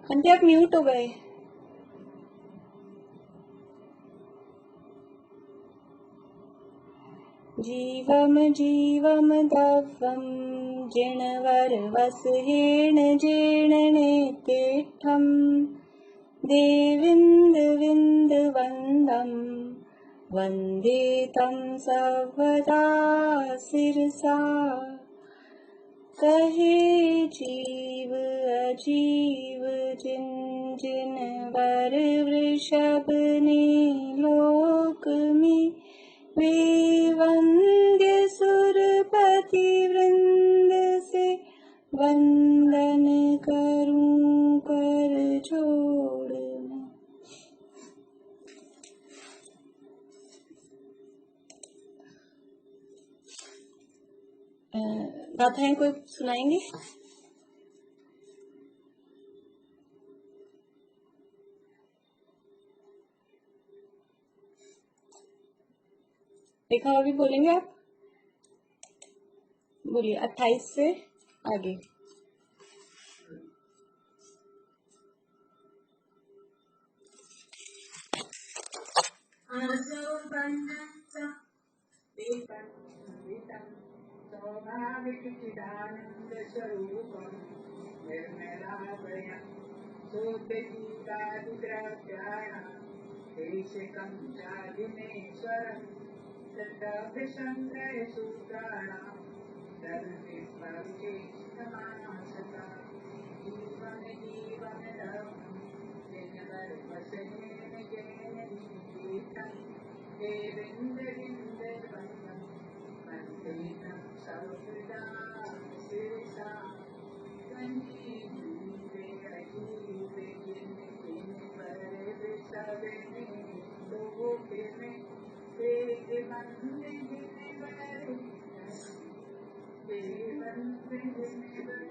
Aunty आप mute हो गए। जीवम जीवम दवम जिणवर वसहेण जेणने तीर्थम देविंद विंद वंदम वंदे तम सर्वदा सिरसा कहे जीव अजीव जिन जिन वर वृषभ ने लोक में वे वंद्य सुरपति वृंद से वंदन करूं कर छोड़। गाथाएं कोई सुनाएंगे? देखा अभी बोलेंगे आप? बोलिए 28 से आगे। स्वाभाविक चिदानंद स्वरूपम निर्मलाभयं शुद्धजीवादिद्रव्याणां देशिकं चादिनेश्वरं तथाभिसंग्रहसूत्राणां सर्वविभागेस्तमासता जीवं जीवनलभं दिनवर्वसनेन जेन जीवितं देवेन्द्रविन्दवन्दं वन्देतं सौहृदा शिरसा जीवे अजीवे जिन जिन पर विसवने लोके में वेद वंदे जिन वर देवंदे जिन वर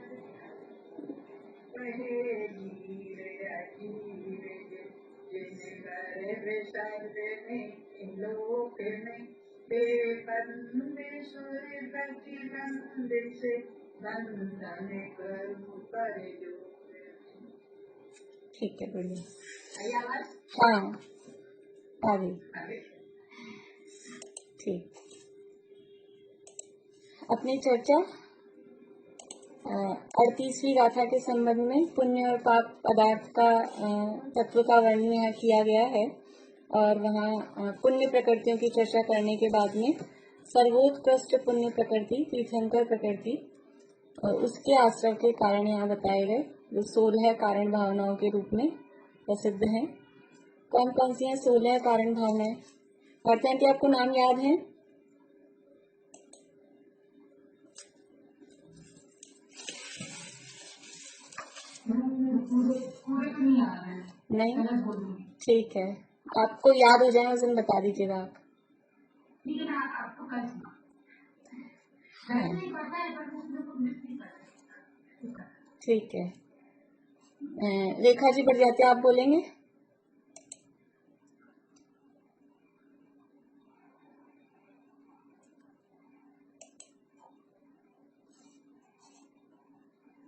कहे जीवे अजीवे जिन पर विसवने लोके में परमेश्वर प्रतिबंध से बंधन करूं पर जो। ठीक है, बोलिए। आवाज? हाँ आगे। ठीक, अपनी चर्चा 38वीं गाथा के संबंध में पुण्य और पाप पदार्थ का तत्व का वर्णन यहाँ किया गया है और वहाँ पुण्य प्रकृतियों की चर्चा करने के बाद में सर्वोत्कृष्ट पुण्य प्रकृति तीर्थंकर प्रकृति और उसके आश्रय के कारण यहाँ बताए गए जो 16 कारण भावनाओं के रूप में प्रसिद्ध हैं। कौन कौन सी हैं 16 कारण भावनाएं? पढ़ते हैं कि आपको नाम याद है? नहीं, ठीक है, आपको याद हो जाए उस दिन बता दीजिएगा आप। ठीक है, रेखा जी बढ़ जाते आप बोलेंगे।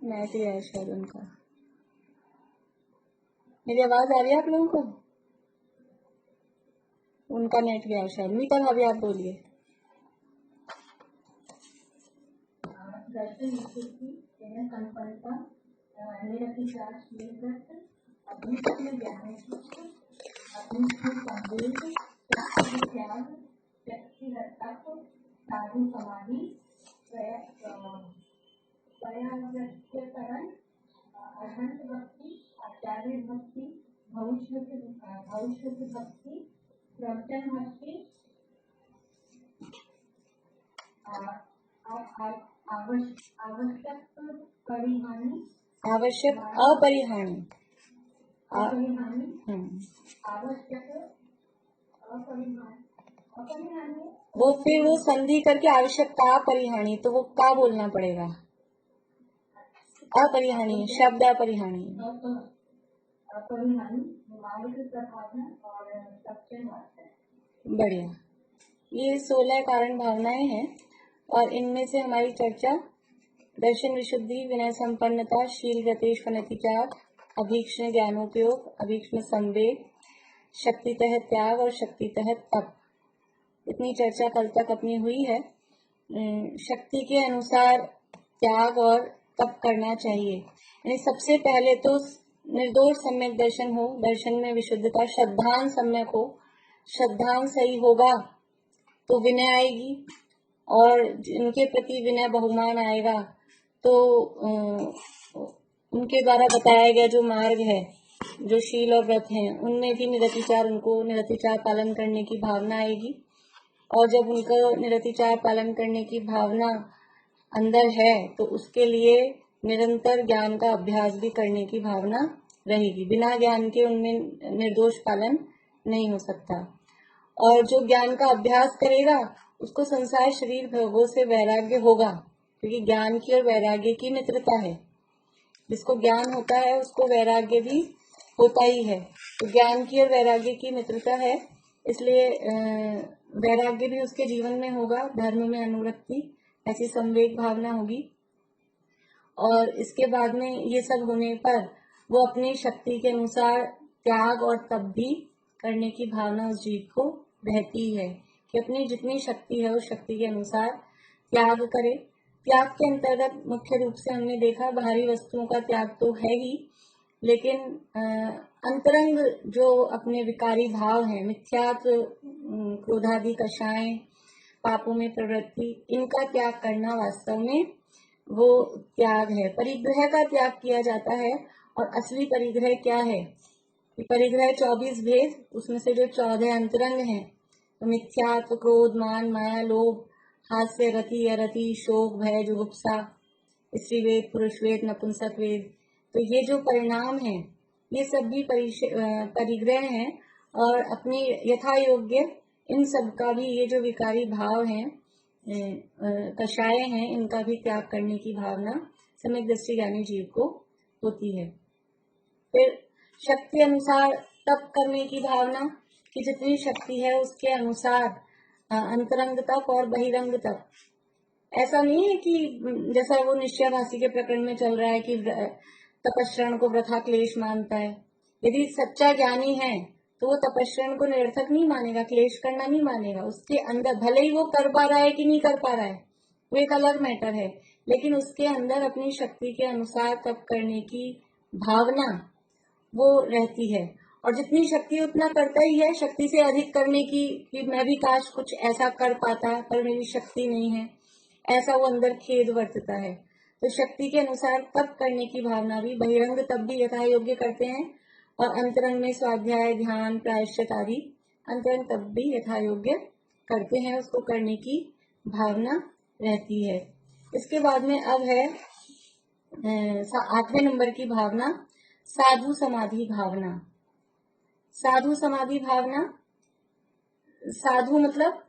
नेट ही है शायद उनका। मेरी आवाज आ रही है आप लोगों को? उनका नेट गया शायद। मीता भाभी आप बोलिए। साधु समाधि पर्यावरण अहंत भक्ति, आचार्य भक्ति, भविष्य भक्ति, प्रवचन भक्ति, आवश्यक परिहानी, आवश्यक अपरिहानी, अपरिहानी, आवश्यक अपरिहानी, वो फिर वो संधि करके आवश्यकता परिहानी, तो वो का बोलना पड़ेगा, अपरिहानी, शब्द अपरिहानी। अपरिहानी, मार्ग प्रभावना और सक्षम वास्तव। बढ़िया। ये 16 कारण भावनाएं हैं और इनमें से हमारी चर्चा दर्शन विशुद्धि, विनय संपन्नता, शील गतेश फनतिचार, अभीक्ष्ण ज्ञानोपयोग, अभीक्ष्ण संवेग, शक्ति तहत त्याग और शक्ति तहत तप, इतनी चर्चा कल तक अपनी हुई है। शक्ति के अनुसार त्याग और तप करना चाहिए। यानी सबसे पहले तो निर्दोष सम्यक दर्शन हो, दर्शन में विशुद्धता, श्रद्धान सम्यक हो, श्रद्धान सही होगा तो विनय आएगी और जिनके प्रति विनय बहुमान आएगा तो उनके द्वारा बताया गया जो मार्ग है, जो शील और व्रत हैं, उनमें भी निरतिचार, उनको निरतिचार पालन करने की भावना आएगी। और जब उनको निरतिचार पालन करने की भावना अंदर है तो उसके लिए निरंतर ज्ञान का अभ्यास भी करने की भावना रहेगी। बिना ज्ञान के उनमें निर्दोष पालन नहीं हो सकता। और जो ज्ञान का अभ्यास करेगा उसको संसार शरीर भोगों से वैराग्य होगा, क्योंकि ज्ञान की और वैराग्य की मित्रता है। जिसको ज्ञान होता है उसको वैराग्य भी होता ही है। तो ज्ञान की और वैराग्य की मित्रता है, इसलिए वैराग्य भी उसके जीवन में होगा, धर्म में अनुरक्ति, ऐसी संवेग भावना होगी। और इसके बाद में ये सब होने पर वो अपनी शक्ति के अनुसार त्याग और तप भी करने की भावना उस जीव को रहती है कि अपनी जितनी शक्ति है उस शक्ति के अनुसार त्याग करे। त्याग के अंतर्गत मुख्य रूप से हमने देखा बाहरी वस्तुओं का त्याग तो है ही, लेकिन अंतरंग जो अपने विकारी भाव हैं, मिथ्यात्व, क्रोधादि कषाय, पापों में प्रवृत्ति, इनका त्याग करना वास्तव में वो त्याग है। परिग्रह का त्याग किया जाता है। और असली परिग्रह क्या है? परिग्रह 24 भेद, उसमें से जो 14 अंतरंग हैं, तो मिथ्यात्व, क्रोध, मान, माया, लोभ, हास्य, रति, अरति, शोक, भय, जुगुप्सा, स्त्रीवेद, पुरुषवेद, नपुंसक वेद, तो ये जो परिणाम है ये सब भी परिग्रह हैं। और अपनी यथा योग्य इन सब का भी, ये जो विकारी भाव हैं, कषाय हैं, इनका भी त्याग करने की भावना सम्यक दृष्टि ज्ञानी जीव को होती है। फिर शक्ति अनुसार तप करने की भावना, कि जितनी शक्ति है उसके अनुसार अंतरंग तप और बहिरंग तप। ऐसा नहीं है कि जैसा वो निश्चयाभासी के प्रकरण में चल रहा है कि तपस्रण को वृथा क्लेश मानता है। यदि सच्चा ज्ञानी है तो वो तपस्रण को निरर्थक नहीं मानेगा, क्लेश करना नहीं मानेगा। उसके अंदर भले ही वो कर पा रहा है कि नहीं कर पा रहा है वो एक अलग मैटर है, लेकिन उसके अंदर अपनी शक्ति के अनुसार तप करने की भावना वो रहती है। और जितनी शक्ति उतना करता ही है, शक्ति से अधिक करने की कि मैं भी काश कुछ ऐसा कर पाता पर मेरी शक्ति नहीं है, ऐसा वो अंदर खेद वर्तता है। तो शक्ति के अनुसार तप करने की भावना भी, बहिरंग तप भी यथा योग्य करते हैं और अंतरंग में स्वाध्याय, ध्यान, प्रायश्चित आदि अंतरंग तप भी यथा योग्य करते हैं, उसको करने की भावना रहती है। इसके बाद में अब है 8वें नंबर की भावना, साधु समाधि भावना। साधु समाधि भावना, साधु मतलब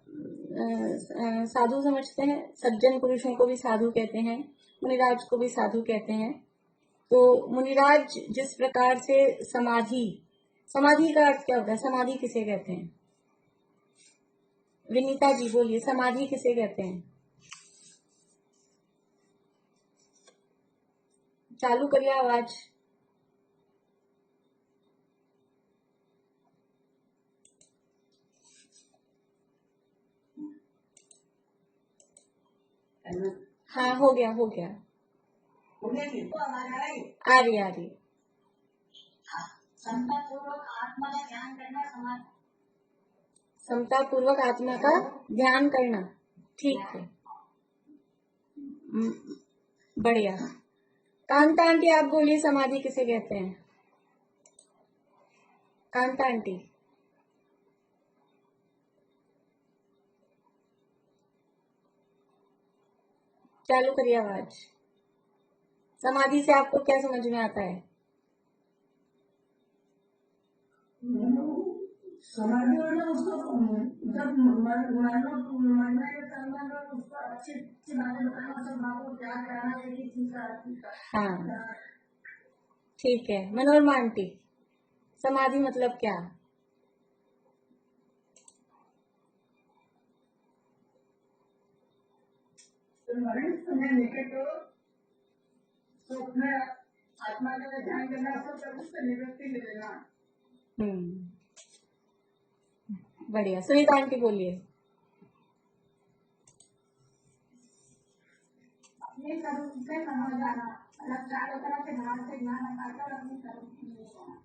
साधु समझते हैं, सज्जन पुरुषों को भी साधु कहते हैं, मुनिराज को भी साधु कहते हैं। तो मुनिराज जिस प्रकार से समाधि का अर्थ क्या होता है? समाधि किसे कहते हैं? विनीता जी बोलिए, समाधि किसे कहते हैं? चालू करिए आवाज। हाँ, हो गया आ रही समतापूर्वक आत्मा का ध्यान करना, समतापूर्वक आत्मा का ध्यान करना, ठीक है, बढ़िया। कांता आंटी आप बोलिए, समाधि किसे कहते हैं? कांता आंटी चालू करिए आवाज। समाधि से आपको क्या समझ में आता है? समाधि वाला उसको जब मरने के समय में उसको अच्छी अच्छी बातें बताना, सब बातों को त्याग कराना, एक ही चीज का। हाँ ठीक है। मनोरमा आंटी, समाधि मतलब क्या? तो मरण समय निकट हो तो अपने आत्मा का ध्यान करना, सब उससे निवृत्ति ले लेना। बढ़िया। सुनीता आंटी बोलिए। अपने स्वरूप से समझ जाना, मतलब चारों तरफ से ध्यान से ज्ञान हटाकर अपने स्वरूप में ले जाना।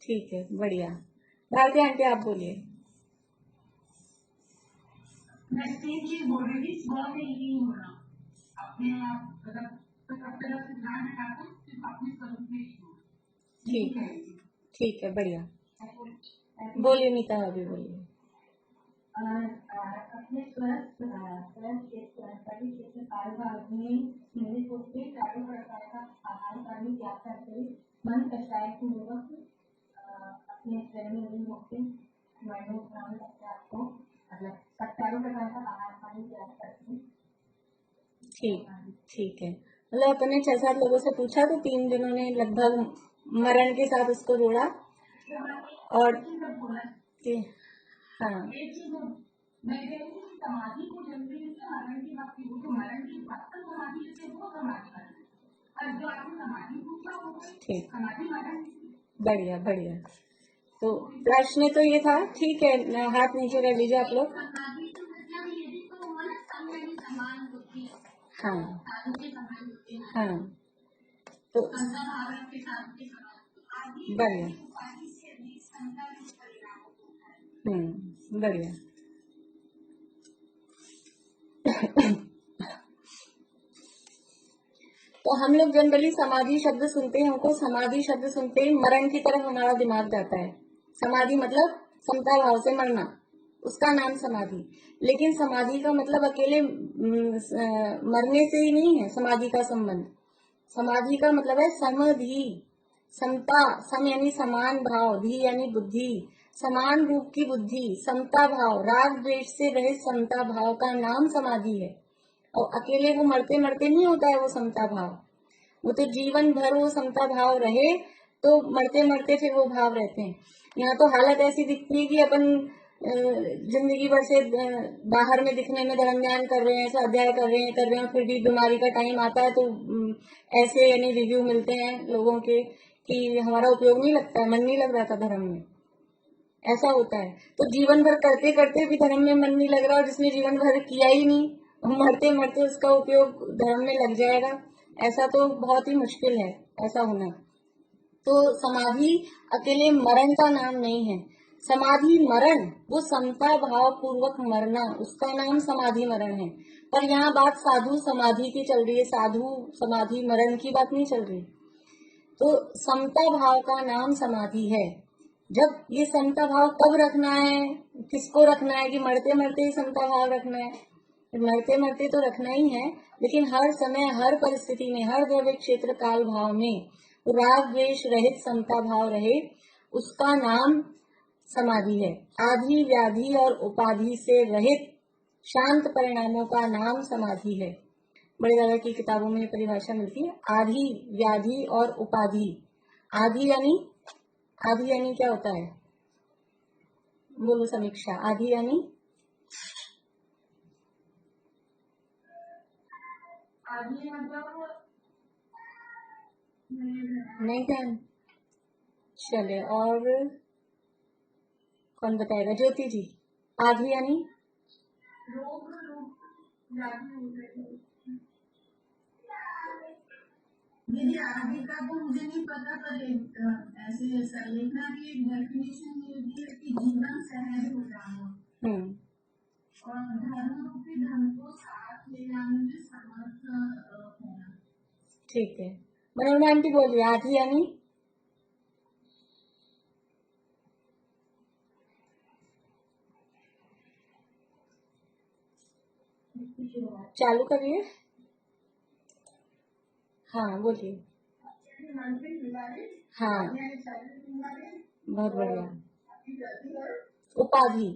ठीक है, बढ़िया। भारती आंटी आप बोलिए। मैं तीन चीज बोल रही थी, स्व में ही होना, अपने आप सब तरफ से ध्यान हटाकर सिर्फ अपने स्वरूप में ही होना। ठीक है, ठीक है, बढ़िया। बोलिए मीता, अभी बोलिए। अपने स्वस्थ शरीर क्षेत्र कालभाग में निहित होते चारों प्रकार का आहार पानी त्याग करके मन कषाय पूर्वक अपने शरीर में लीन होते मैंने ध्यान रखते आपको, मतलब चारों प्रकार का आहार पानी त्याग करके। ठीक है। मतलब अपने 6-7 लोगों से पूछा तो 3 जनों ने लगभग मरण के साथ उसको जोड़ा। और हाँ समाधि को जल्दी से मरण की बात की, वो तो मरण की बात का समाधि से वो समाधि करना, और जो आपने समाधि पूछा वो ठीक, समाधि मरण। बढ़िया बढ़िया। तो प्रश्न तो ये था। ठीक है, हाथ नीचे कर लीजिए आप लोग। समाधि तो मतलब ये भी तो हुआ ना, समान बुद्धि। हाँ साधु के समान बुद्धि। हाँ, तो भारत के साधु के समान बढ़िया। बढ़िया। तो हम लोग जनरली समाधि शब्द सुनते हैं, हमको समाधि शब्द सुनते ही मरण की तरफ हमारा दिमाग जाता है। समाधि मतलब समता भाव से मरना, उसका नाम समाधि। लेकिन समाधि का मतलब अकेले मरने से ही नहीं है समाधि का संबंध। समाधि का मतलब है समधि, समता। सम यानी समान भाव, धी यानी बुद्धि, समान रूप की बुद्धि, समता भाव, राग द्वेष से रहित समता भाव का नाम समाधि है। और अकेले वो मरते मरते नहीं होता है वो समता भाव, वो तो जीवन भर वो समता भाव रहे तो मरते मरते फिर वो भाव रहते हैं। यहाँ तो हालत ऐसी दिखती है कि अपन जिंदगी भर से बाहर में दिखने में धर्म ज्ञान कर रहे हैं, स्वाध्याय कर रहे हैं, फिर भी बीमारी का टाइम आता है तो ऐसे यानी रिव्यू मिलते हैं लोगों के कि हमारा उपयोग नहीं लगता है, मन नहीं लग रहा था धर्म में। ऐसा होता है। तो जीवन भर करते करते भी धर्म में मन नहीं लग रहा, और जिसने जीवन भर किया ही नहीं, मरते मरते उसका उपयोग धर्म में लग जाएगा, ऐसा तो बहुत ही मुश्किल है ऐसा होना। तो समाधि अकेले मरण का नाम नहीं है। समाधि मरण, वो समता भाव पूर्वक मरना, उसका नाम समाधि मरण है। पर यहाँ बात साधु समाधि की चल रही है, साधु समाधि मरण की बात नहीं चल रही। तो समता भाव का नाम समाधि है। जब ये समता भाव कब रखना है, किसको रखना है, कि मरते मरते ही समता भाव रखना है? मरते मरते तो रखना ही है, लेकिन हर समय हर परिस्थिति में हर द्रव्य क्षेत्र काल भाव में राग द्वेष रहित समता भाव रहे, उसका नाम समाधि है। आधि व्याधि और उपाधि से रहित शांत परिणामों का नाम समाधि है। बड़े दादा की किताबों में परिभाषा मिलती है, आधि व्याधि और उपाधि। आधि यानी क्या होता है? बोलो समीक्षा। आधि यानी आदमी मतलब नहीं ध्यान। चले, और कौन बताएगा? ज्योति जी। आधि यानी रोग व्याधि होते हैं। दीदी आदि का तो मुझे नहीं पता, पर ऐसे संलेखना की डेफिनेशन ये भी है कि जीवन सहज हो जाना और धर्म रूपी धन को साथ ले जाने में समर्थ होना। ठीक है, मनोरमा आंटी बोलिए, आधी यानी चालू करिए। हाँ बोलिए। हाँ बहुत बढ़िया। उपाधि।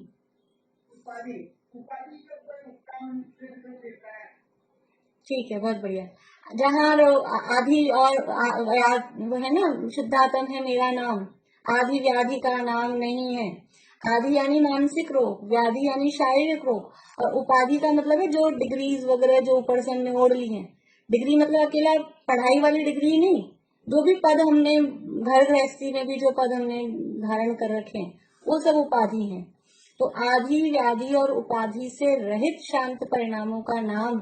ठीक है, बहुत बढ़िया। जहाँ आदि और वो है ना, शुद्धात्म है मेरा नाम, आदि व्याधि का नाम नहीं है। आदि यानी मानसिक रोग, व्याधि यानी शारीरिक रोग, और उपाधि का मतलब है जो डिग्रीज वगैरह जो ऊपर से हमने ओढ़ ली हैं। डिग्री मतलब अकेला पढ़ाई वाली डिग्री नहीं, जो भी पद हमने घर गृहस्थी में भी जो पद हमने धारण कर रखे हैं वो सब उपाधि हैं। तो आदि व्याधि और उपाधि से रहित शांत परिणामों का नाम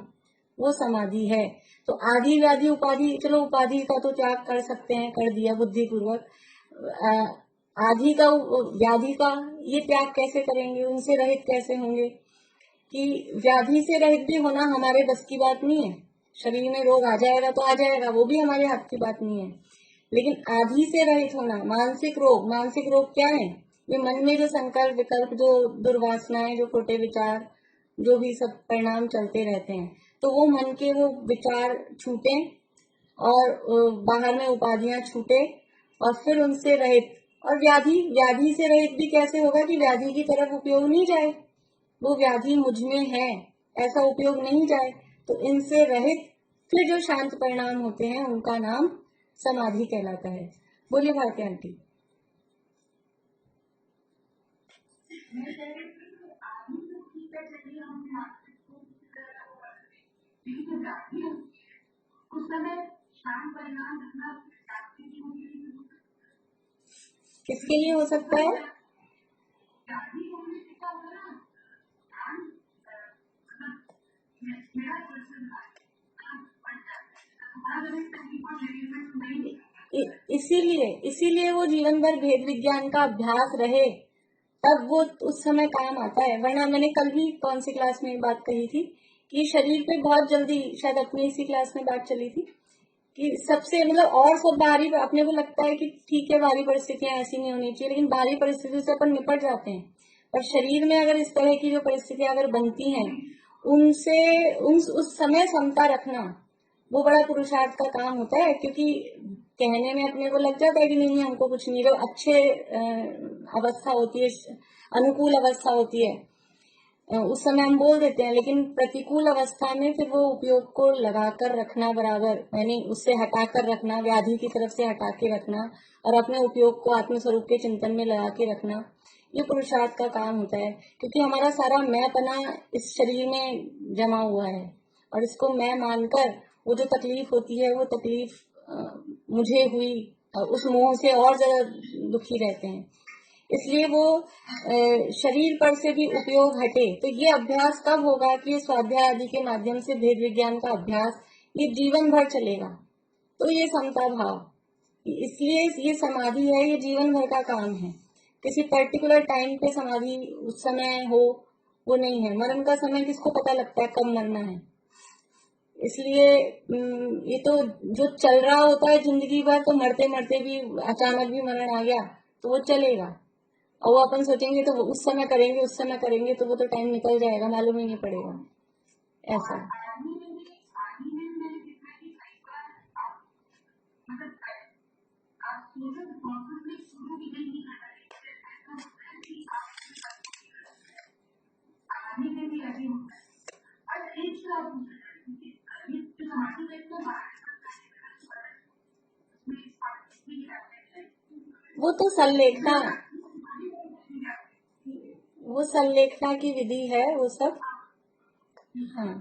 वो समाधि है। तो आदि व्याधि उपाधि, चलो उपाधि का तो त्याग कर सकते हैं, कर दिया बुद्धिपूर्वक। आदि का व्याधि का ये त्याग कैसे करेंगे, उनसे रहित कैसे होंगे? कि व्याधि से रहित भी होना हमारे बस की बात नहीं है। शरीर में रोग आ जाएगा तो आ जाएगा, वो भी हमारे हाथ की बात नहीं है। लेकिन आदि से रहित होना, मानसिक रोग, मानसिक रोग क्या है? ये मन में जो संकल्प विकल्प, जो दुर्वासनाएं, जो खोटे विचार, जो भी सब परिणाम चलते रहते हैं, तो वो मन के वो विचार छूटे और बाहर में उपाधियां छूटे और फिर उनसे रहित। और व्याधि, व्याधि से रहित भी कैसे होगा कि व्याधि की तरफ उपयोग नहीं जाए, वो व्याधि मुझ में है ऐसा उपयोग नहीं जाए। तो इनसे रहित फिर जो शांत परिणाम होते हैं उनका नाम समाधि कहलाता है। बोलिए भारती आंटी। उस समय शांत परिणाम रखना किसके लिए हो सकता है? इसीलिए वो जीवन भर भेद विज्ञान का अभ्यास रहे, तब वो उस समय काम आता है। वरना मैंने कल भी कौन सी क्लास में बात कही थी कि शरीर पे बहुत जल्दी, शायद अपनी इसी क्लास में बात चली थी कि सबसे मतलब और सब बाहरी, अपने को लगता है कि ठीक है बाहरी परिस्थितियां ऐसी नहीं होनी चाहिए, लेकिन बाहरी परिस्थितियों से अपन निपट जाते हैं। पर शरीर में अगर इस तरह की जो परिस्थितियां अगर बनती हैं, उनसे उस समय समता रखना वो बड़ा पुरुषार्थ का काम होता है। क्योंकि कहने में अपने को लग जाता है कि नहीं हमको कुछ नहीं, जो अच्छे अवस्था होती है, अनुकूल अवस्था होती है, उस समय हम बोल देते हैं, लेकिन प्रतिकूल अवस्था में फिर वो उपयोग को लगाकर रखना बराबर, यानी उससे हटाकर रखना, व्याधि की तरफ से हटा के रखना और अपने उपयोग को आत्मस्वरूप के चिंतन में लगा के रखना, ये पुरुषार्थ का काम होता है। क्योंकि हमारा सारा मैंपना इस शरीर में जमा हुआ है और इसको मैं मानकर वो जो तकलीफ होती है वो तकलीफ मुझे हुई, उस मोह से और ज्यादा दुखी रहते हैं। इसलिए वो शरीर पर से भी उपयोग हटे। तो ये अभ्यास कब होगा कि स्वाध्याय आदि के माध्यम से भेद विज्ञान का अभ्यास ये जीवन भर चलेगा। तो ये समता भाव, इसलिए ये समाधि है, ये जीवन भर का काम है। किसी पर्टिकुलर टाइम पे समाधि उस समय हो वो नहीं है। मरण का समय किसको पता लगता है कब मरना है? इसलिए ये तो जो चल रहा होता है जिंदगी भर, तो मरते मरते भी अचानक भी मरण आ गया तो वो चलेगा। और वो अपन सोचेंगे तो उस समय करेंगे, उस समय करेंगे, तो वो तो टाइम निकल जाएगा, मालूम ही नहीं पड़ेगा। ऐसा वो तो संलेखना, वो संलेखना की विधि है वो सब। हाँ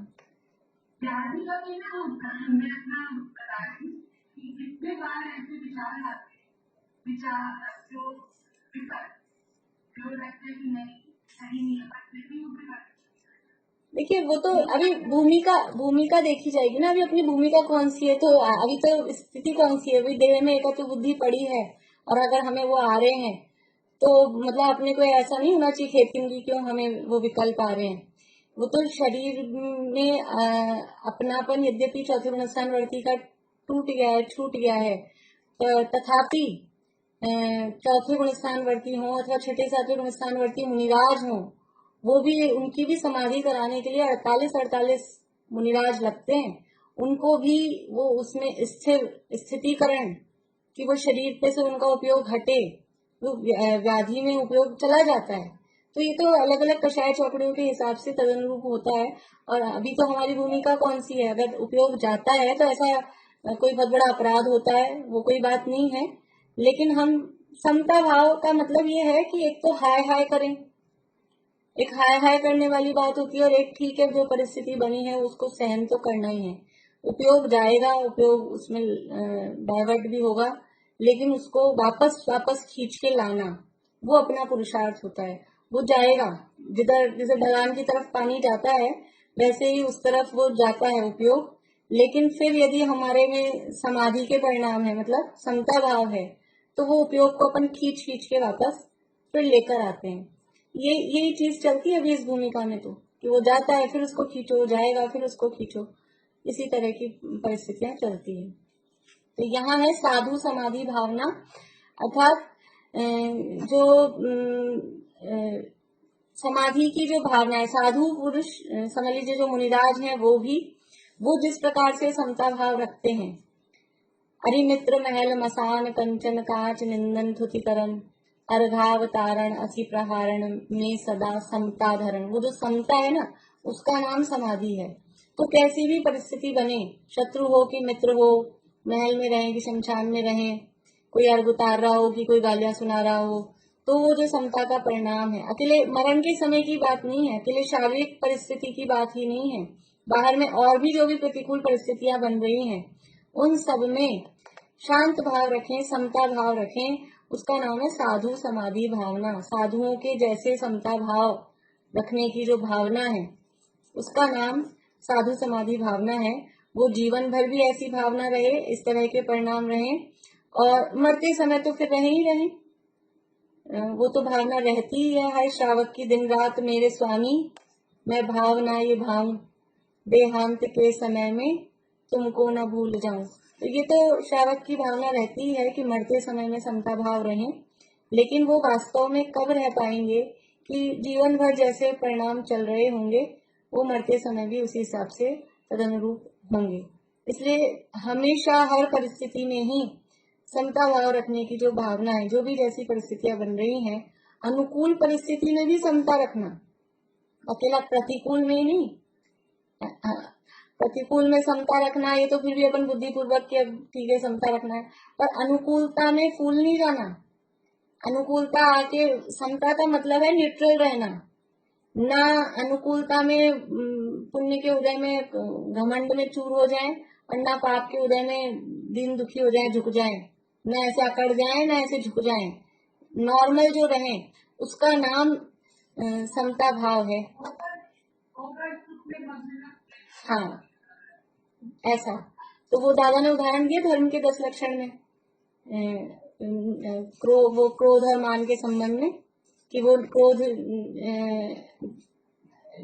देखिए, वो तो अभी भूमिका देखी जाएगी ना, अभी अपनी भूमिका कौन सी है। तो अभी तो स्थिति कौन सी है, अभी देह में एकत्व बुद्धि पड़ी है और अगर हमें वो आ रहे हैं तो मतलब अपने को ऐसा नहीं होना चाहिए खेतीन क्यों हमें वो विकल्प आ रहे हैं। वो तो शरीर में अपनापन, यद्यपि चतुर्मसानवर्ती का टूट गया है, छूट गया है, तथापि चौथे गुण स्थानवर्ती हो अथवा छठे सातवें गुण स्थानवर्ती मुनिराज हो, वो भी उनकी भी समाधि कराने के लिए 48 मुनिराज लगते हैं। उनको भी वो उसमें स्थितीकरण कि वो शरीर पे से उनका उपयोग हटे, वो व्याधि में उपयोग चला जाता है। तो ये तो अलग अलग कषाय चौकड़ियों के हिसाब से तदनुरूप होता है। और अभी तो हमारी भूमिका कौन सी है, अगर उपयोग जाता है तो ऐसा कोई बहुत बड़ा अपराध होता है, वो कोई बात नहीं है। लेकिन हम समता भाव का मतलब ये है कि एक तो हाय हाय करें, एक हाय हाय करने वाली बात होती है, और एक ठीक है जो परिस्थिति बनी है उसको सहन तो करना ही है। उपयोग जाएगा, उपयोग उसमें डाइवर्ट भी होगा, लेकिन उसको वापस खींच के लाना वो अपना पुरुषार्थ होता है। वो जाएगा, जिधर जैसे ढलान की तरफ पानी जाता है वैसे ही उस तरफ वो जाता है उपयोग। लेकिन फिर यदि हमारे में समाधि के परिणाम है, मतलब समता भाव है, तो वो उपयोग को अपन खींच के वापस फिर लेकर आते हैं। यही चीज चलती है अभी इस भूमिका में, तो कि वो जाता है फिर उसको खींचो, जाएगा फिर उसको खींचो, इसी तरह की परिस्थितियां चलती है। तो यहाँ है साधु समाधि भावना, अर्थात जो समाधि की जो भावना है, साधु पुरुष समझ लीजिए जो मुनिराज हैं वो जिस प्रकार से समता भाव रखते हैं, अरिमित्र महल मसान कंचन कांच निंदन थुतिकरण अर्घावतारण असी प्रहारण में सदा समता धरण। वो जो समता है ना, उसका नाम समाधि है। तो कैसी भी परिस्थिति बने, शत्रु हो कि मित्र हो, महल में रहें कि शमशान में रहें, कोई अर्घ उतार रहा हो कि कोई गालियां सुना रहा हो, तो वो जो समता का परिणाम है। अकेले मरण के समय की बात नहीं है, अकेले शारीरिक परिस्थिति की बात ही नहीं है, बाहर में और भी जो भी प्रतिकूल परिस्थितियां बन रही हैं उन सब में शांत भाव रखें, समता भाव रखें, उसका नाम है साधु समाधि भावना। साधुओं के जैसे समता भाव रखने की जो भावना है उसका नाम साधु समाधि भावना है। वो जीवन भर भी ऐसी भावना रहे, इस तरह के परिणाम रहे, और मरते समय तो फिर रहे ही रहे, वो तो भावना रहती ही है हर श्रावक की, दिन रात मेरे स्वामी मैं भावना ये भाऊं, देहांत के समय में तुमको न भूल जाऊं। तो ये तो श्रावक की भावना रहती है कि मरते समय में समता भाव रहे, लेकिन वो वास्तव में कब रह पाएंगे कि जीवन भर जैसे परिणाम चल रहे होंगे वो मरते समय भी उसी हिसाब से तदनुरूप होंगे। इसलिए हमेशा हर परिस्थिति में ही समता भाव रखने की जो भावना है, जो भी जैसी परिस्थितियां बन रही हैं, अनुकूल परिस्थिति में भी समता रखना, अकेला प्रतिकूल में नहीं। प्रतिकूल में समता रखना ये तो फिर भी अपन बुद्धिपूर्वक के ठीक है समता रखना है, पर अनुकूलता में फूल नहीं जाना। अनुकूलता आके, समता का मतलब है न्यूट्रल रहना, ना अनुकूलता में पुण्य के उदय में घमंड में चूर हो जाए, और ना पाप के उदय में दिन दुखी हो जाए, झुक जाए, ना ऐसे अकड़ जाए ना ऐसे झुक जाए, नॉर्मल जो रहे उसका नाम समता भाव है। हाँ, ऐसा तो वो दादा ने उदाहरण दिया धर्म के 10 लक्षण में, वो क्रोध और मान के संबंध में, कि वो क्रोध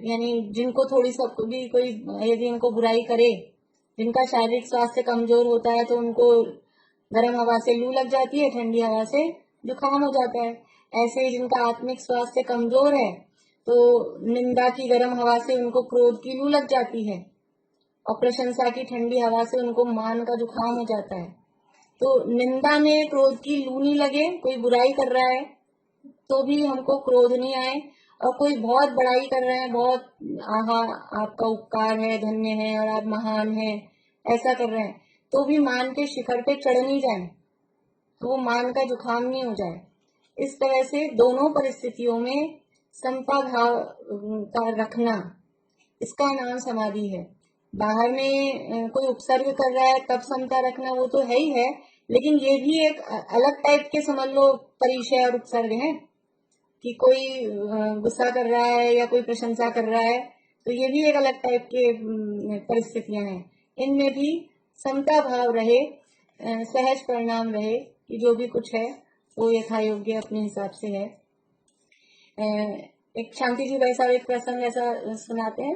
यानी जिनको थोड़ी सा भी कोई यदि उनको बुराई करे, जिनका शारीरिक स्वास्थ्य कमजोर होता है तो उनको गर्म हवा से लू लग जाती है, ठंडी हवा से जुकाम हो जाता है। ऐसे ही जिनका आत्मिक स्वास्थ्य कमजोर है तो निंदा की गर्म हवा से उनको क्रोध की लू लग जाती है, और प्रशंसा की ठंडी हवा से उनको मान का जुकाम हो जाता है। तो निंदा में क्रोध की लू नहीं लगे, कोई बुराई कर रहा है तो भी हमको क्रोध नहीं आए, और कोई बहुत बड़ाई कर रहे हैं, बहुत आहा आपका उपकार है, धन्य है और आप महान हैं, ऐसा कर रहे हैं, तो भी मान के शिखर पे चढ़ नहीं जाए, तो वो मान का जुकाम नहीं हो जाए। इस तरह से दोनों परिस्थितियों में समता भाव का रखना, इसका नाम समाधि है। बाहर में कोई उपसर्ग कर रहा है तब समता रखना, वो तो है ही है, लेकिन ये भी एक अलग टाइप के समझ लो परिचय और उपसर्ग है, कि कोई गुस्सा कर रहा है या कोई प्रशंसा कर रहा है, तो ये भी एक अलग टाइप के परिस्थितियां हैं। इनमें भी समता भाव रहे, सहज परिणाम रहे, कि जो भी कुछ है वो यथा योग्य अपने हिसाब से है। एक शांति जी भाई साहब एक प्रसंग ऐसा सुनाते हैं,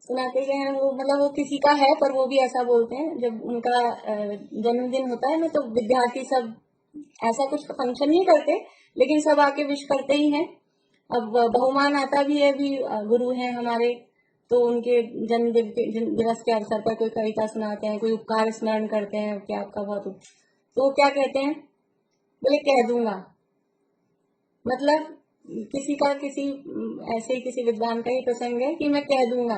सुनाते गए हैं वो, मतलब वो किसी का है पर वो भी ऐसा बोलते हैं, जब उनका जन्मदिन होता है ना तो विद्यार्थी सब ऐसा कुछ फंक्शन नहीं करते, लेकिन सब आके विश करते ही हैं। अब बहुमान आता भी है, भी गुरु हैं हमारे, तो उनके जन्म दिवस के अवसर पर कोई कविता सुनाते हैं, कोई उपकार स्मरण करते हैं कि आपका बहुत तो क्या कहते हैं, बोले कह दूंगा। मतलब किसी का किसी ऐसे ही किसी विद्वान का ही प्रसंग है कि मैं कह दूंगा,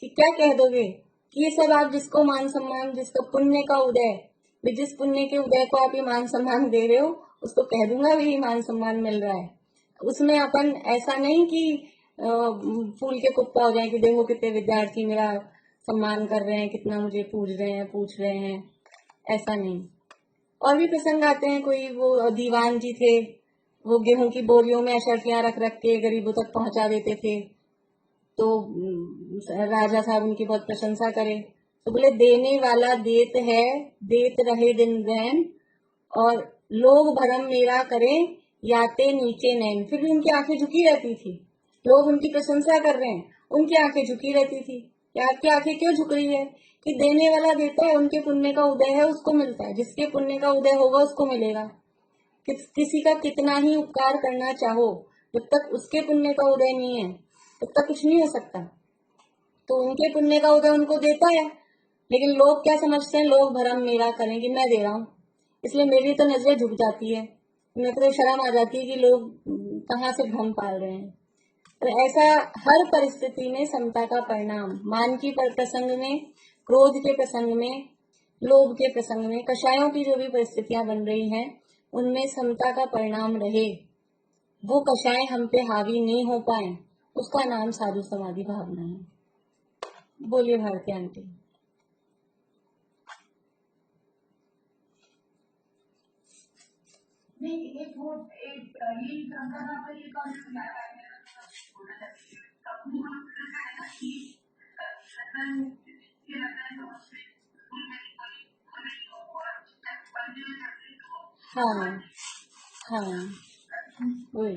कि क्या कह दोगे कि ये सब आप जिसको मान सम्मान, जिसका पुण्य का उदय, जिस पुण्य के उदय को आप ये मान सम्मान दे रहे हो, उसको कह दूंगा भी मान सम्मान मिल रहा है। उसमें अपन ऐसा नहीं कि फूल के कुप्पा हो जाए कि देखो कितने विद्यार्थी मेरा सम्मान कर रहे हैं, कितना मुझे पूछ रहे हैं, ऐसा नहीं। और भी प्रसंग आते हैं, कोई वो दीवान जी थे, वो गेहूं की बोरियों में अशर्फियां रख रख के गरीबों तक पहुंचा देते थे, तो राजा साहब उनकी बहुत प्रशंसा करे, तो बोले देने वाला देत है, देत रहे दिन रैन, और लोग भरम मेरा करें, याते नीचे नैन। फिर भी उनकी आंखें झुकी रहती थी, लोग उनकी प्रशंसा कर रहे हैं, उनकी आंखें झुकी रहती थी। क्या आपकी आंखें क्यों झुक रही है? कि देने वाला देता है, उनके पुण्य का उदय है, उसको मिलता है, जिसके पुण्य का उदय होगा उसको मिलेगा। किसी का कितना ही उपकार करना चाहो, जब तक उसके पुण्य का उदय नहीं है तब तक कुछ नहीं हो सकता। तो उनके पुण्य का उदय उनको देता है, लेकिन लोग क्या समझते हैं, लोग भरम मेरा करें कि मैं दे रहा हूँ, इसलिए मेरी तो नजरें झुक जाती है, मेरे को तो शर्म आ जाती है कि लोग कहाँ से भ्रम पाल रहे हैं। तो ऐसा हर परिस्थिति में समता का परिणाम, मान की प्रसंग में, क्रोध के प्रसंग में, लोभ के प्रसंग में, कषायों की जो भी परिस्थितियां बन रही हैं, उनमें समता का परिणाम रहे, वो कषाय हम पे हावी नहीं हो पाए, उसका नाम साधु समाधि भावना है। बोलिए भारती आंटी। नहीं, एक वो एक ये संकल्प पर ये कॉन्सेप्ट लगा है हाँ हाँ, वही।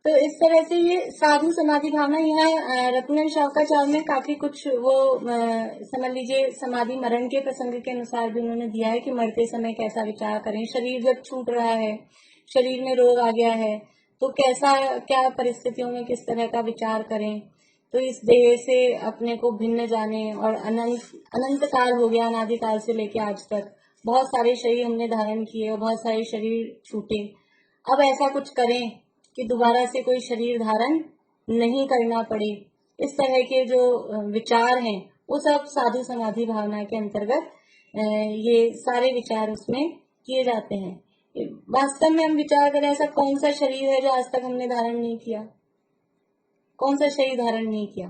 तो इस तरह से ये साधु समाधि भावना, यहाँ रत्न शौकाचार्य में काफी कुछ वो समझ लीजिए समाधि मरण के प्रसंग के अनुसार भी उन्होंने दिया है कि मरते समय कैसा विचार करें, शरीर जब छूट रहा है, शरीर में रोग आ गया है, तो कैसा क्या परिस्थितियों में किस तरह का विचार करें। तो इस देह से अपने को भिन्न जाने, और अनंत काल हो गया, अनादिकाल से लेके आज तक बहुत सारे शरीर हमने धारण किए और बहुत सारे शरीर छूटे, अब ऐसा कुछ करें कि दोबारा से कोई शरीर धारण नहीं करना पड़े। इस तरह के जो विचार हैं वो सब साधु समाधि भावना के अंतर्गत ये सारे विचार उसमें किए जाते हैं। वास्तव में हम विचार करें, ऐसा कौन सा शरीर है जो आज तक हमने धारण नहीं किया? कौन सा शरीर धारण नहीं किया?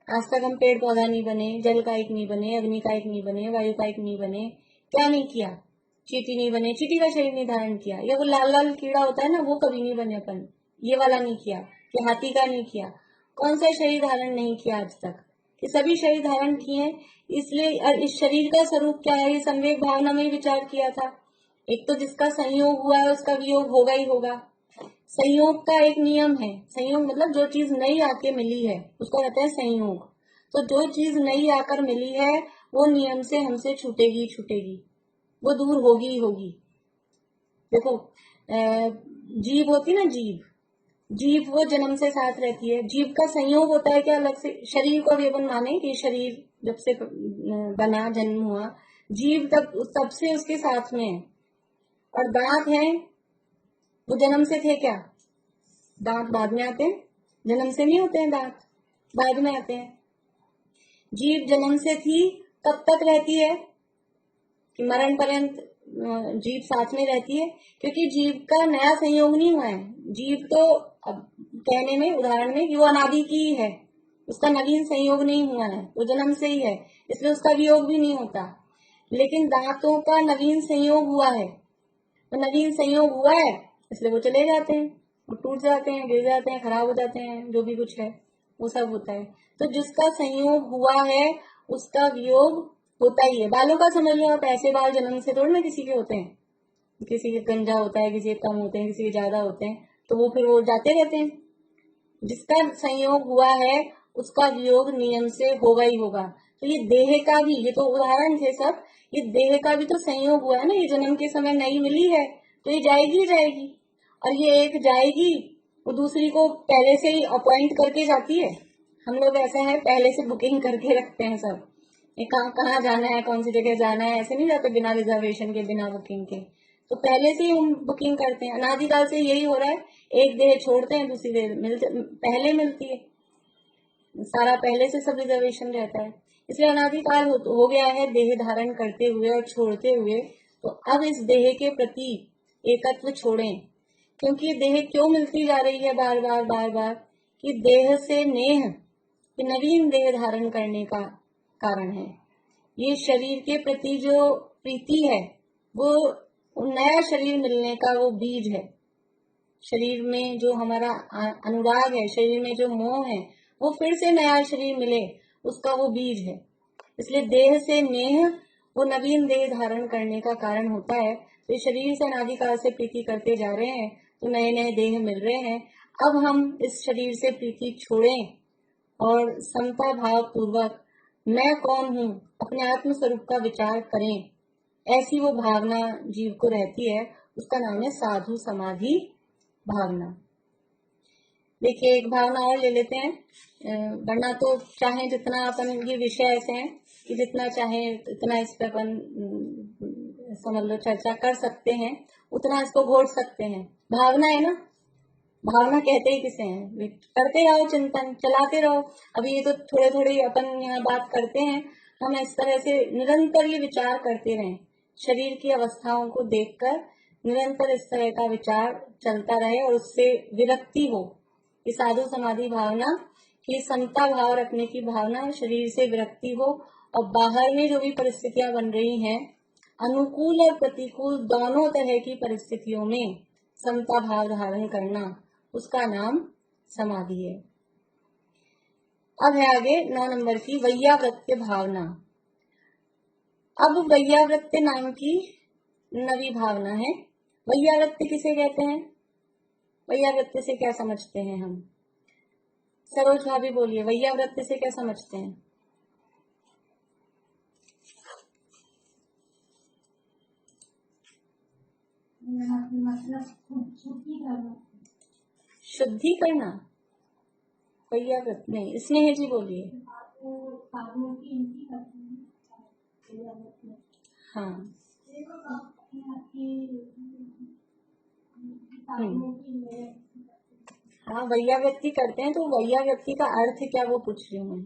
आज तक हम पेड़ पौधा नहीं बने, जल का एक नहीं बने, अग्नि का एक नहीं बने, वायु का एक नहीं बने, क्या नहीं किया? चींटी नहीं बने, चींटी का शरीर नहीं धारण किया, या वो लाल लाल कीड़ा होता है ना, वो कभी नहीं बने अपन, ये वाला नहीं किया, कि हाथी का नहीं किया। कौन सा शरीर धारण नहीं किया आज तक? ये सभी शरीर धारण किए। इसलिए इस शरीर का स्वरूप क्या है, ये संवेग भावना में ही विचार किया था। एक तो जिसका संयोग हुआ है उसका वियोग होगा ही होगा। संयोग का एक नियम है, संयोग मतलब जो चीज नई आके मिली है उसको कहते हैं संयोग। तो जो चीज नई आकर मिली है वो नियम से हमसे छूटेगी छूटेगी, वो दूर होगी ही होगी। देखो जीव होती ना, जीव वो जन्म से साथ रहती है, जीव का संयोग होता है क्या अलग से? शरीर को भी अपन माने कि शरीर जब से बना, जन्म हुआ, जीव तब से उसके साथ में है। और दांत है, वो जन्म से थे क्या? दांत बाद में आते हैं, जन्म से नहीं होते हैं दांत, बाद में आते हैं। जीव जन्म से थी, कब तक रहती है कि मरण पर्यंत जीव साथ में रहती है, क्योंकि जीव का नया संयोग नहीं हुआ है। जीव तो अब कहने में, उदाहरण में, कि वो अनादि की ही है, उसका नवीन संयोग नहीं हुआ है, वो जन्म से ही है, इसलिए उसका वियोग भी नहीं होता। लेकिन दांतों का नवीन संयोग हुआ है, तो नवीन संयोग हुआ है इसलिए वो चले जाते हैं, वो टूट जाते हैं, गिर जाते हैं, खराब हो जाते हैं, जो भी कुछ है वो सब होता है। तो जिसका संयोग हुआ है उसका वियोग होता ही है। बालों का समझ लो आप, ऐसे बाल जन्म से थोड़ी ना किसी के होते हैं, किसी के गंजा होता है, किसी के कम होते हैं, किसी के ज्यादा होते हैं, तो वो फिर वो जाते रहते हैं। जिसका संयोग हुआ है उसका वियोग नियम से होगा ही होगा। तो ये देह का भी, ये तो उदाहरण थे सब, ये देह का भी तो संयोग हुआ है ना। ये जन्म के समय नई मिली है तो ये जाएगी ही जाएगी, और ये एक जाएगी वो दूसरी को पहले से ही अपॉइंट करके जाती है। हम लोग ऐसा है पहले से बुकिंग करके रखते हैं सब, ये कहाँ कहाँ जाना है, कौन सी जगह जाना है, ऐसे नहीं जाते बिना रिजर्वेशन के, बिना बुकिंग के। तो पहले से ही हम बुकिंग करते हैं। अनादिकाल से यही हो रहा है, एक देह छोड़ते हैं दूसरी देह पहले मिलती है, सारा पहले से सब रिजर्वेशन रहता है। इसलिए अनादिकाल हो गया है देह धारण करते हुए और छोड़ते हुए। तो अब इस देह के प्रति एकत्व छोड़ें, क्योंकि देह क्यों मिलती जा रही है बार बार बार बार, कि देह से नेह, कि नवीन देह धारण करने का कारण है। ये शरीर के प्रति जो प्रीति है वो नया शरीर मिलने का वो बीज है। शरीर में जो हमारा अनुराग है, शरीर में जो मोह है, वो फिर से नया शरीर मिले, उसका वो बीज है। इसलिए देह से नेह वो नवीन देह धारण करने का कारण होता है। तो शरीर से अनादिकाल से प्रीति करते जा रहे हैं तो नए नए देह मिल रहे हैं। अब हम इस शरीर से प्रीति छोड़ें और समता भाव पूर्वक मैं कौन हूँ, अपने आत्म स्वरूप का विचार करें। ऐसी वो भावना जीव को रहती है, उसका नाम है साधु समाधि भावना। देखिए एक भावना और ले लेते हैं, वरना तो चाहे जितना अपन, ये विषय ऐसे हैं कि जितना चाहे इतना इस पर अपन समझ लो चर्चा कर सकते हैं, उतना इसको घोट सकते हैं। भावना है ना, भावना कहते ही किसे हैं, करते रहो चिंतन, चलाते रहो। अभी ये तो थोड़े थोड़े अपन यहाँ बात करते हैं, हम इस तरह से निरंतर ये विचार करते रहें, शरीर की अवस्थाओं को देखकर निरंतर इस तरह का विचार चलता रहे और उससे विरक्ति हो। कि साधु समाधि भावना की समता भाव रखने की भावना, शरीर से विरक्ति हो और बाहर में जो भी परिस्थितियां बन रही हैं, अनुकूल और प्रतिकूल दोनों तरह की परिस्थितियों में समता भाव धारण करना, उसका नाम समाधि है। अब है आगे 9 नंबर की वैयावृत्य भावना। अब वैयावृत्य नाम की नवी भावना है। वैयावृत्य किसे कहते हैं, वैयावृत्य से क्या समझते हैं हम? सरोज भाभी बोलिए, वैयावृत्य से क्या समझते हैं? शुद्धि करना, वैयावृत्य नहीं। स्नेह जी बोलिए। हाँ हाँ, वैयावृत्ति करते हैं। तो वैयावृत्ति का अर्थ क्या वो पूछ रही हूँ मैं।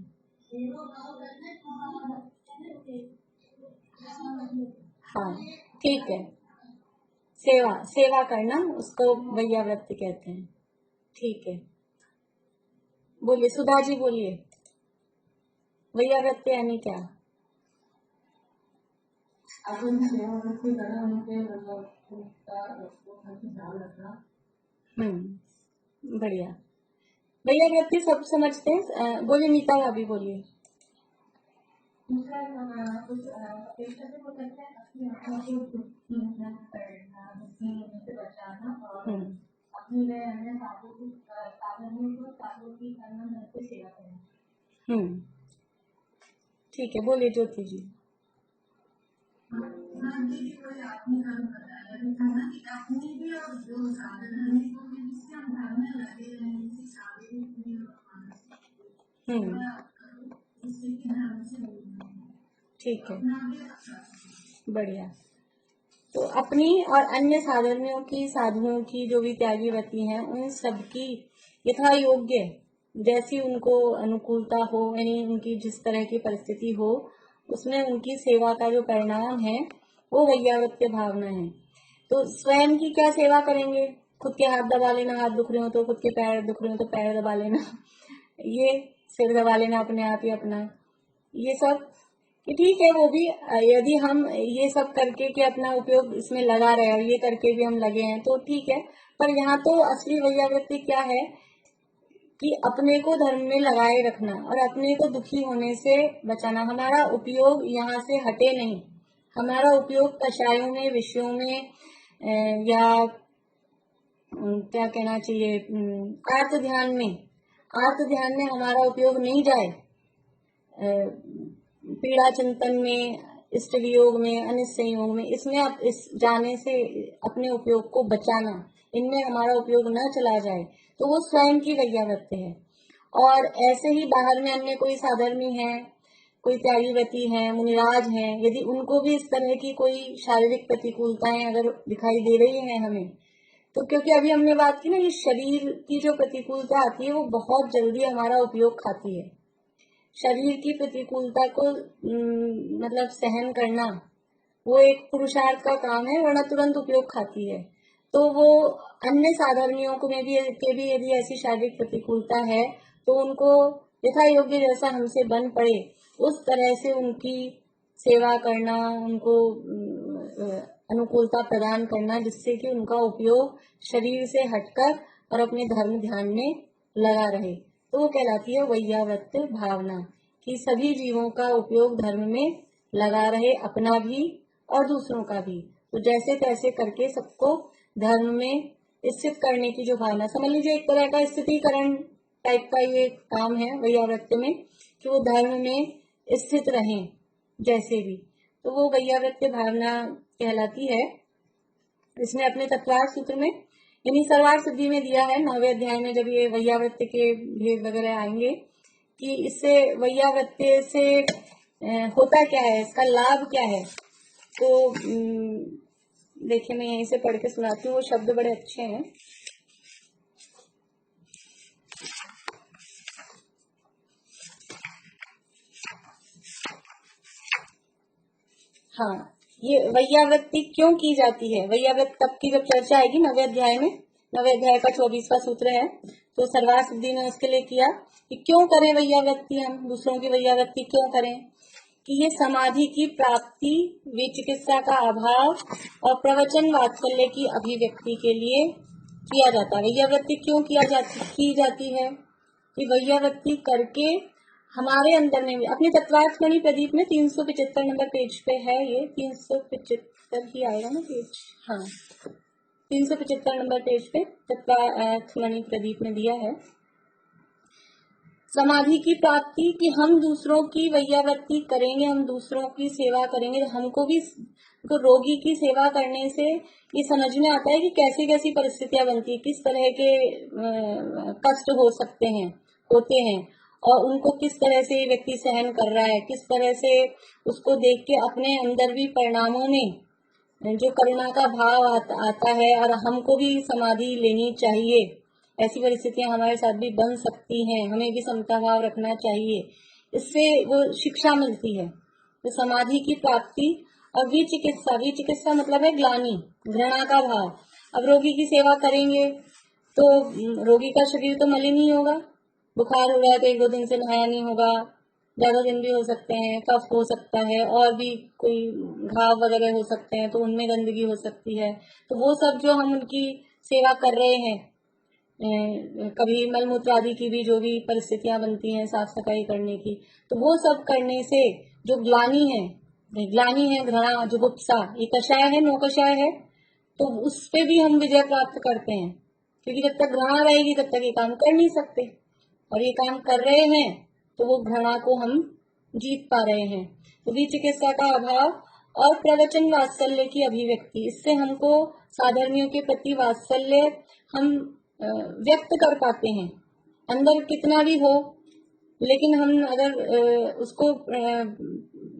हाँ ठीक है, सेवा, सेवा करना, उसको वैयावृत्ति कहते हैं। ठीक है, बोलिए सुधा जी बोलिए, वैयावृत्ति यानी क्या? बढ़िया, वैयावृत्ति सब समझते हैं। बोलिए नीता भाभी बोलिए। ठीक है, बोलिए ज्योति जी। आपने काम बताया ना कि अपनी भी और जो साधन को भी जिससे हम भावना लगे रहें, जिससे शारीरिक भी ठीक है, बढ़िया। तो अपनी और अन्य साधनों की, साधुओं की जो भी त्यागी व्रती हैं, उन सबकी यथा योग्य जैसी उनको अनुकूलता हो, यानी उनकी जिस तरह की परिस्थिति हो, उसमें उनकी सेवा का जो परिणाम है वो वैयावृत्य भावना है। तो स्वयं की क्या सेवा करेंगे? खुद के हाथ दबा लेना, हाथ दुख रहे हो तो, खुद के पैर दुख रहे हो तो पैर दबा लेना, ये सिर दबा लेना अपने आप ही अपना, ये सब कि ठीक है। वो भी यदि हम ये सब करके कि अपना उपयोग इसमें लगा रहे हैं, ये करके भी हम लगे हैं तो ठीक है। पर यहाँ तो असली वैयावृत्ति क्या है कि अपने को धर्म में लगाए रखना और अपने को दुखी होने से बचाना। हमारा उपयोग यहाँ से हटे नहीं, हमारा उपयोग कषायों में, विषयों में, या क्या कहना चाहिए, आर्त ध्यान में, आर्त ध्यान में हमारा उपयोग नहीं जाए, पीड़ा चिंतन में, इष्ट वियोग में, अनिष्ट संयोग में, इसमें आप इस जाने से अपने उपयोग को बचाना, इनमें हमारा उपयोग न चला जाए, तो वो स्वयं की वैयावृत्ति है। और ऐसे ही बाहर में अन्य कोई साधर्मी है, कोई त्यागी व्रती है, मुनिराज है, यदि उनको भी इस तरह की कोई शारीरिक प्रतिकूलताएं अगर दिखाई दे रही हैं हमें, तो क्योंकि अभी हमने बात की ना, ये शरीर की जो प्रतिकूलता आती है वो बहुत जल्दी हमारा उपयोग खाती है। शरीर की प्रतिकूलता को मतलब सहन करना वो एक पुरुषार्थ का काम है, वरना तुरंत उपयोग खाती है। तो वो अन्य साधर्मियों को में भी यदि ऐसी शारीरिक प्रतिकूलता है तो उनको यथा योग्य जैसा हमसे बन पड़े उस तरह से उनकी सेवा करना, उनको अनुकूलता प्रदान करना, जिससे कि उनका उपयोग शरीर से हटकर और अपने धर्म ध्यान में लगा रहे, तो वो कहलाती है वैयावृत्ति भावना, कि सभी जीवों का उपयोग धर्म में लगा रहे, अपना भी और दूसरों का भी। तो जैसे तैसे करके सबको धर्म में स्थित करने की जो भावना, समझ लीजिए एक तरह का स्थितिकरण टाइप का ये काम है वैयावृत्ति में, कि वो धर्म में स्थित रहें जैसे भी, तो वो वैयावृत्ति भावना कहलाती है। इसमें अपने तत्वार्थ सूत्र में यानी सर्वार्थ सिद्धि में दिया है 9वें अध्याय में, जब ये वैयावृत्ति के भेद वगैरह आएंगे, कि इससे वैयावृत्ति से होता क्या है, इसका लाभ क्या है। तो देखिए मैं यहीं से पढ़ के सुनाती हूँ, वो शब्द बड़े अच्छे हैं। हाँ, ये वैयावृत्ति क्यों की जाती है, वैयावृत्ति तब की जब चर्चा आएगी 9वें अध्याय में। 9वें अध्याय का 24वां सूत्र है, तो सर्वार्थ सिद्धि ने उसके लिए किया कि क्यों करें वैयावृत्ति, हम दूसरों की वैयावृत्ति क्यों करें, कि ये समाधि की प्राप्ति, विचिकित्सा का अभाव और प्रवचन वात्सल्य की अभिव्यक्ति के लिए किया जाता है। वैयावृत्ति क्यों की जाती है, कि वैयावृत्ति करके हमारे अंदर में भी, अपने तत्वार्थ मणि प्रदीप में 375 नंबर पेज पे है, ये 375 ही आएगा ना पेज, हाँ 375 नंबर पेज पे तत्वार्थ मणि प्रदीप में दिया है समाधि की प्राप्ति, कि हम दूसरों की वैयावृत्ति करेंगे, हम दूसरों की सेवा करेंगे, हमको भी तो रोगी की सेवा करने से ये समझ में आता है कि कैसी कैसी परिस्थितियां बनती है, किस तरह के कष्ट हो सकते हैं, होते हैं, और उनको किस तरह से व्यक्ति सहन कर रहा है, किस तरह से उसको देख के अपने अंदर भी परिणामों में जो करुणा का भाव आता है, और हमको भी समाधि लेनी चाहिए, ऐसी परिस्थितियां हमारे साथ भी बन सकती हैं, हमें भी समता भाव रखना चाहिए, इससे वो शिक्षा मिलती है। तो समाधि की प्राप्ति और विचिकित्सा मतलब है ग्लानि, घृणा का भाव। अब रोगी की सेवा करेंगे तो रोगी का शरीर तो मलिन ही होगा, बुखार हो रहा है तो 1-2 दिन से नहाया नहीं होगा, ज्यादा दिन भी हो सकते हैं, कफ हो सकता है, और भी कोई घाव वगैरह हो सकते हैं, तो उनमें गंदगी हो सकती है। तो वो सब जो हम उनकी सेवा कर रहे हैं, कभी मलमूत्र आदि की भी जो भी परिस्थितियां बनती हैं साफ सफाई करने की, तो वो सब करने से जो ग्लानि है, घृणा, जुगुप्सा, ये कषाय है, नो कषाय है, तो उस पे भी हम विजय प्राप्त करते हैं, क्योंकि जब तक घृणा रहेगी तब तक ये काम कर नहीं सकते, और ये काम कर रहे हैं तो वो घृणा को हम जीत पा रहे हैं। तो विचिकित्सा का अभाव और प्रवचन वात्सल्य की अभिव्यक्ति, इससे हमको साधर्मियों के प्रति वात्सल्य हम व्यक्त कर पाते हैं, अंदर कितना भी हो, लेकिन हम अगर उसको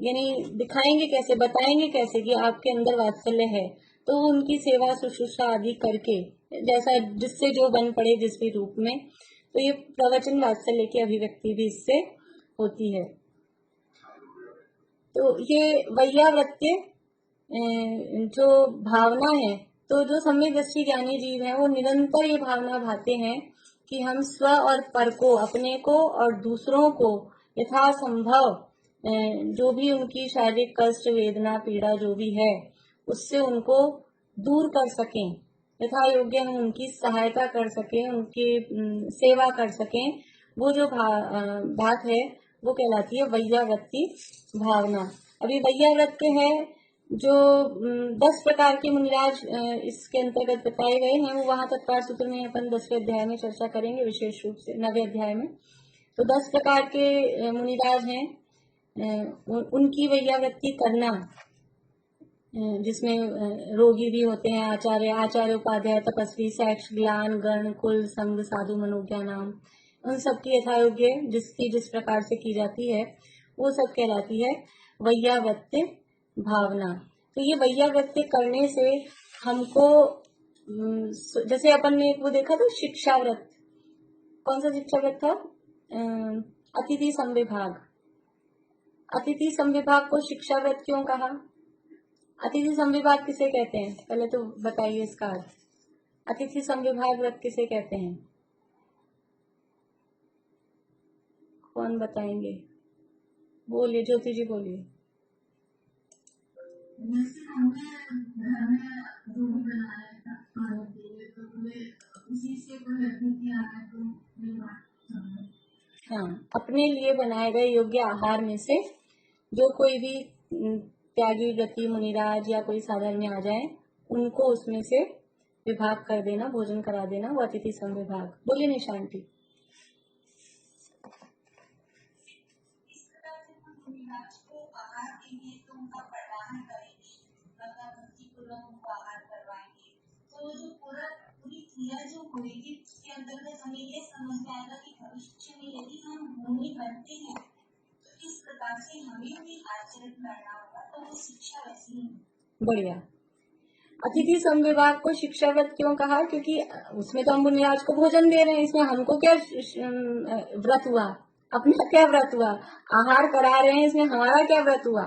यानी दिखाएंगे कैसे, बताएंगे कैसे कि आपके अंदर वात्सल्य है, तो उनकी सेवा शुश्रूषा आदि करके, जैसा जिससे जो बन पड़े जिस भी रूप में, तो ये प्रवचन वात्सल्य की अभिव्यक्ति भी इससे होती है। तो ये वैयावृत्ति जो भावना है, तो जो सम्यक दृष्टि ज्ञानी जीव है वो निरंतर ये भावना भाते हैं कि हम स्व और पर को, अपने को और दूसरों को यथासंभव जो भी उनकी शारीरिक कष्ट, वेदना, पीड़ा जो भी है, उससे उनको दूर कर सकें, यथा योग्य हम उनकी सहायता कर सकें, उनकी सेवा कर सकें। वो जो बात है वो कहलाती है वैयावृत्ति भावना। अभी वैयावृत्ति है जो 10 प्रकार के मुनिराज इसके अंतर्गत बताए गए हैं, वो वहां तत्पर सूत्र में अपन 10वें अध्याय में चर्चा करेंगे, विशेष रूप से 9वें अध्याय में। तो 10 प्रकार के मुनिराज हैं, उनकी वैयावृत्ति करना, जिसमें रोगी भी होते हैं, आचार्य उपाध्याय तपस्वी शैक्ष ग्लान गण कुल संग साधु मनोज्ञा नाम, उन सब की यथायोग्य जिसकी जिस प्रकार से की जाती है वो सब कहलाती है वैयावृत्ति भावना। तो ये वैयावृत्ति करने से हमको जैसे अपन ने वो देखा था शिक्षाव्रत, कौन सा शिक्षाव्रत था? अतिथि संविभाग। अतिथि संविभाग को शिक्षाव्रत क्यों कहा? अतिथि संविभाग किसे कहते हैं? पहले तो बताइए इसका अर्थ। अतिथि संविभाग व्रत किसे कहते हैं? कौन बताएंगे? बोलिए, ज्योति जी बोलिए। जैसे हमने घर में जो भी बनाया था खाने के लिए, तो उसी से कोई अतिथि आए तो हाँ, अपने लिए बनाए गए योग्य आहार में से जो कोई भी त्यागी गति मुनिराज या कोई साधन में आ जाए, उनको उसमें से विभाग कर देना, भोजन करा देना, वो अतिथि संविभाग। बोलिए निशांति। तो जो पूरी क्रिया जो होगी उसके अंतर्गत हमें ये समझ में आएगा कि भविष्य में यदि हम मुनि बनते हैं तो इस प्रकार से हमें भी आचरण करना होगा, तो वो शिक्षा वैसी ही। बढ़िया। अतिथि संविभाग को शिक्षाव्रत क्यों कहा? क्योंकि उसमें तो हम मुनिराज को भोजन दे रहे हैं, इसमें हमको क्या व्रत हुआ? अपना क्या व्रत हुआ? आहार करा रहे हैं, इसमें हमारा क्या व्रत हुआ?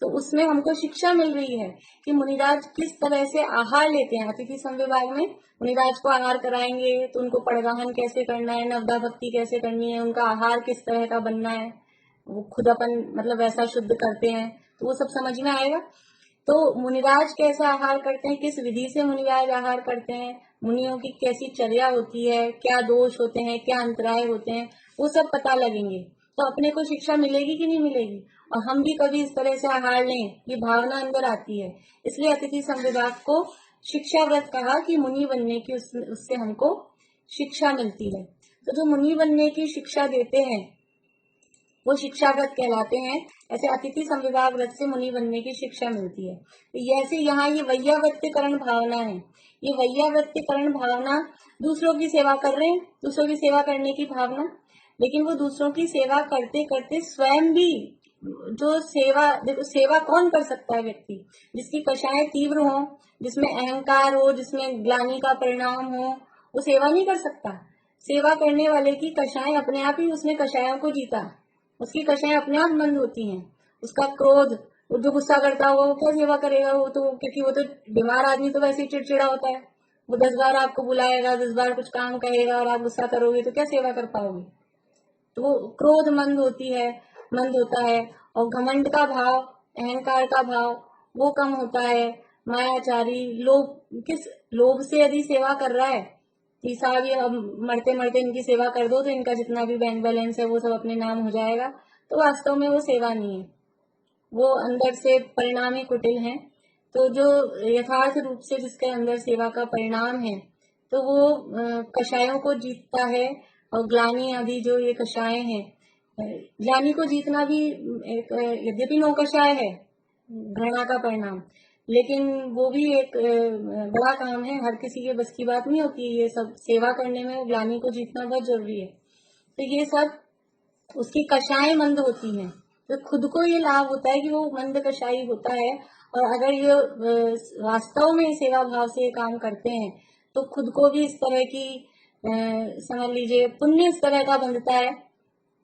तो उसमें हमको शिक्षा मिल रही है कि मुनिराज किस तरह से आहार लेते हैं। अतिथि संविभाग में मुनिराज को आहार कराएंगे तो उनको परिवहन कैसे करना है, नवदा भक्ति कैसे करनी है, उनका आहार किस तरह का बनना है, वो खुद अपन मतलब वैसा शुद्ध करते हैं, तो वो सब समझ में आएगा। तो मुनिराज कैसा आहार करते हैं, किस विधि से मुनिराज आहार करते हैं, मुनियों की कैसी चर्या होती है, क्या दोष होते हैं, क्या अंतराय होते हैं, वो सब पता लगेंगे। तो अपने को शिक्षा मिलेगी कि नहीं मिलेगी? और हम भी कभी इस तरह से आहार लें, ये भावना अंदर आती है। इसलिए अतिथि संविभाग को शिक्षाव्रत कहा कि मुनि बनने की उससे हमको शिक्षा मिलती है। तो जो मुनि बनने की शिक्षा देते हैं वो शिक्षाव्रत कहलाते हैं। ऐसे अतिथि संविभाग व्रत से मुनि बनने की शिक्षा मिलती है। तो ऐसे यहाँ ये वैयावृत्तिकरण भावना है। ये वैयावृत्तिकरण भावना दूसरों की सेवा कर रहे हैं, दूसरों की सेवा करने की भावना, लेकिन वो दूसरों की सेवा करते करते स्वयं भी जो सेवा, देखो सेवा कौन कर सकता है? व्यक्ति जिसकी कषाएं तीव्र हो, जिसमें अहंकार हो, जिसमें ग्लानि का परिणाम हो, वो सेवा नहीं कर सकता। सेवा करने वाले की कषाएं अपने आप ही, उसने कषायों को जीता, उसकी कषाएं अपने आप बंद होती हैं। उसका क्रोध, वो जो गुस्सा करता होगा वो क्या सेवा करेगा? वो तो, क्योंकि वो तो बीमार आदमी तो वैसे ही चिड़चिड़ा होता है, वो 10 बार आपको बुलाएगा, 10 बार कुछ काम कहेगा और आप गुस्सा करोगे तो क्या सेवा कर पाओगे? तो वो क्रोध मंद होता है। और घमंड का भाव, अहंकार का भाव वो कम होता है। मायाचारी, किस लोभ से यदि सेवा कर रहा है कि साहब ये अब मरते मरते इनकी सेवा कर दो तो इनका जितना भी बैंक बैलेंस है वो सब अपने नाम हो जाएगा, तो वास्तव में वो सेवा नहीं है, वो अंदर से परिणाम ही कुटिल है। तो जो यथार्थ रूप से जिसके अंदर सेवा का परिणाम है, तो वो कषायों को जीतता है। और ग्लानि आदि जो ये कषाय हैं, ग्लानि को जीतना भी एक, यद्यपि नौ कषाय है घृणा का परिणाम, लेकिन वो भी एक बड़ा काम है, हर किसी के बस की बात नहीं होती। ये सब सेवा करने में ग्लानि को जीतना बहुत जरूरी है। तो ये सब उसकी कषाएं मंद होती हैं, तो खुद को ये लाभ होता है कि वो मंद कषाई होता है। और अगर ये वास्तव में सेवा भाव से ये काम करते हैं तो खुद को भी इस तरह की समझ लीजिए पुण्य इस तरह का बनता है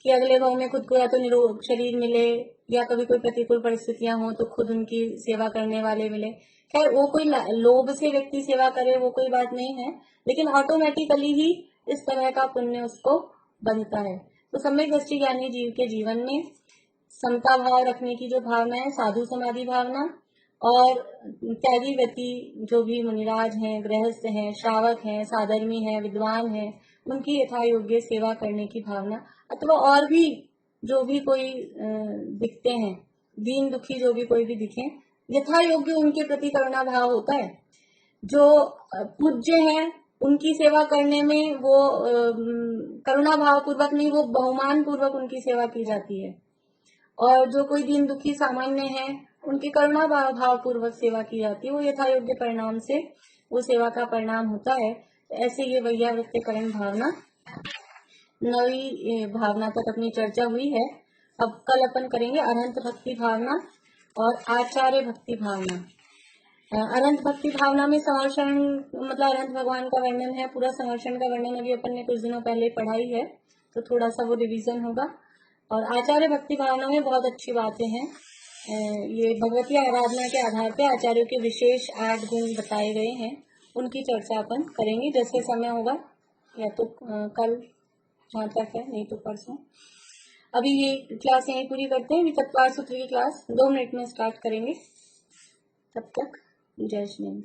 कि अगले भाव में खुद को या तो निरोग शरीर मिले, या कभी कोई प्रतिकूल परिस्थितियां हो तो खुद उनकी सेवा करने वाले मिले। खैर वो कोई लोभ से व्यक्ति सेवा करे वो कोई बात नहीं है, लेकिन ऑटोमेटिकली ही इस तरह का पुण्य उसको बनता है। तो सम्यक दृष्टि ज्ञानी जीव के जीवन में समता भाव रखने की जो भावना है, साधु समाधि भावना, और त्यागी व्यक्ति जो भी मुनिराज हैं, गृहस्थ हैं, श्रावक हैं, साधर्मी हैं, विद्वान हैं, उनकी यथा योग्य सेवा करने की भावना, अथवा और भी जो भी कोई दिखते हैं, दीन दुखी जो भी कोई भी दिखे, यथा योग्य उनके प्रति करुणा भाव होता है। जो पूज्य हैं उनकी सेवा करने में वो करुणा भाव पूर्वक नहीं, वो बहुमान पूर्वक उनकी सेवा की जाती है। और जो कोई दीन दुखी सामान्य है उनकी करुणा भाव पूर्वक सेवा की जाती है। वो यथा योग्य परिणाम से वो सेवा का परिणाम होता है। ऐसे ये वैयावृत्तिकरण भावना, नवी भावना तक अपनी चर्चा हुई है। अब कल अपन करेंगे अरहंत भक्ति भावना और आचार्य भक्ति भावना। अरहंत भक्ति भावना में संवर्षण मतलब अरहंत भगवान का वर्णन है। पूरा संवर्षण का वर्णन अभी अपन ने कुछ दिनों पहले पढ़ा ही है, तो थोड़ा सा वो रिवीजन होगा। और आचार्य भक्ति भावना में बहुत अच्छी बातें हैं। ये भगवती आराधना के आधार पे आचार्यों के विशेष 8 गुण बताए गए हैं, उनकी चर्चा अपन करेंगे जैसे समय होगा, या तो कल जहाँ तक है, नहीं तो परसों। अभी ये क्लास यहीं पूरी करते हैं। अभी तत्वार सूत्र की क्लास 2 मिनट में स्टार्ट करेंगे। तब तक जय श्री राम।